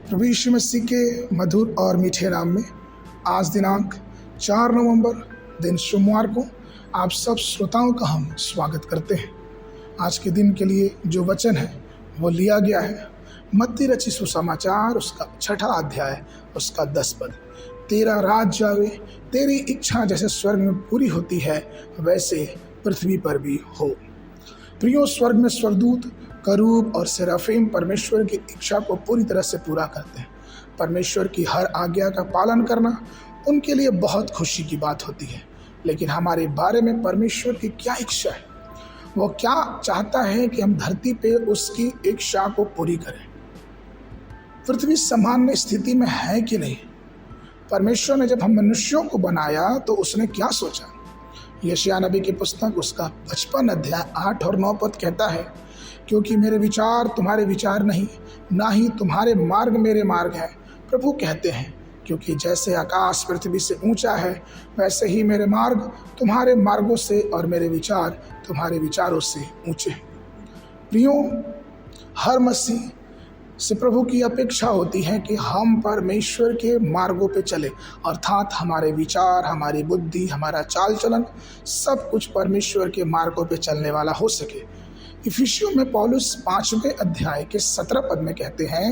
प्रभु यीशु मसीह के मधुर और मीठे नाम में आज दिनांक 4 नवंबर दिन सोमवार को आप सब श्रोताओं का हम स्वागत करते हैं। आज के दिन के लिए जो वचन है वो लिया गया है मत्ती रचित सुसमाचार उसका 6 अध्याय उसका 10 पद। तेरा राज जावे, तेरी इच्छा जैसे स्वर्ग में पूरी होती है वैसे पृथ्वी पर भी हो। प्रियो, स्वर्ग में स्वर्गदूत, करूब और सेराफीम परमेश्वर की इच्छा को पूरी तरह से पूरा करते हैं। परमेश्वर की हर आज्ञा का पालन करना उनके लिए बहुत खुशी की बात होती है। लेकिन हमारे बारे में परमेश्वर की क्या इच्छा है? वो क्या चाहता है कि हम धरती पे उसकी इच्छा को पूरी करें? पृथ्वी सामान्य स्थिति में है कि नहीं? परमेश्वर ने जब हम मनुष्यों को बनाया तो उसने क्या सोचा? यशायाह नबी की पुस्तक उसका 55 अध्याय 8 और 9 पद कहता है, क्योंकि मेरे विचार तुम्हारे विचार नहीं, ना ही तुम्हारे मार्ग मेरे मार्ग हैं। प्रभु कहते हैं, क्योंकि जैसे आकाश पृथ्वी से ऊंचा है वैसे ही मेरे मार्ग तुम्हारे मार्गों से और मेरे विचार तुम्हारे विचारों से ऊंचे हैं। प्रियो, हर मसीह से प्रभु की अपेक्षा होती है कि हम परमेश्वर के मार्गों पे चले, अर्थात हमारे विचार, हमारी बुद्धि, हमारा चाल चलन सब कुछ परमेश्वर के मार्गों पे चलने वाला हो सके। इफिसियों में पौलुस 5वें अध्याय के 17 पद में कहते हैं,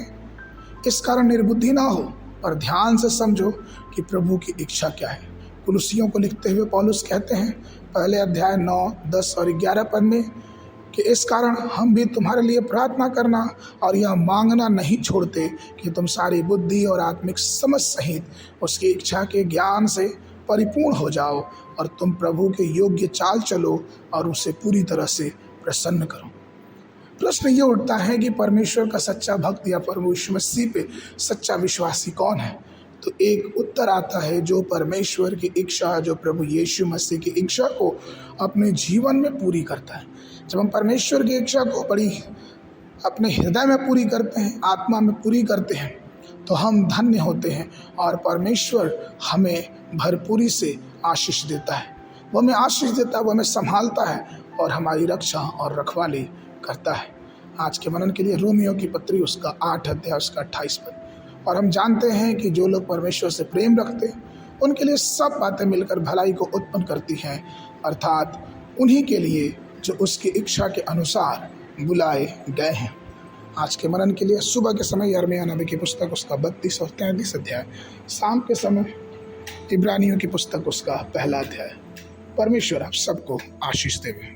इस कारण निर्बुद्धि ना हो और ध्यान से समझो कि प्रभु की इच्छा क्या है। कुलुसियों को लिखते हुए पौलुस कहते हैं पहले अध्याय 9, 10 और 11 पद में कि इस कारण हम भी तुम्हारे लिए प्रार्थना करना और यह मांगना नहीं छोड़ते कि तुम सारी बुद्धि और आत्मिक समझ सहित उसकी इच्छा के ज्ञान से परिपूर्ण हो जाओ और तुम प्रभु के योग्य चाल चलो और उसे पूरी तरह से प्रसन्न करो। प्रश्न ये उठता है कि परमेश्वर का सच्चा भक्त या प्रभु यीशु मसीह पे सच्चा विश्वासी कौन है? तो एक उत्तर आता है, जो परमेश्वर की इच्छा, जो प्रभु यीशु मसीह की इच्छा को अपने जीवन में पूरी करता है। जब हम परमेश्वर की इच्छा को बड़ी अपने हृदय में पूरी करते हैं, आत्मा में पूरी करते हैं, तो हम धन्य होते हैं और परमेश्वर हमें भरपूरी से आशीष देता है। वो हमें आशीष देता है, वो हमें संभालता है और हमारी रक्षा और रखवाली करता है। आज के मनन के लिए रोमियो की पत्री उसका 8 अध्याय उसका 28 पद। और हम जानते हैं कि जो लोग परमेश्वर से प्रेम रखते हैं उनके लिए सब बातें मिलकर भलाई को उत्पन्न करती हैं, अर्थात उन्हीं के लिए जो उसकी इच्छा के अनुसार बुलाए गए हैं। आज के मनन के लिए सुबह के समय यिर्मयाह नबी की पुस्तक उसका 32 और 33 अध्याय, शाम के समय इब्रानियों की पुस्तक उसका 1 अध्याय। परमेश्वर आप सबको आशीष देवे।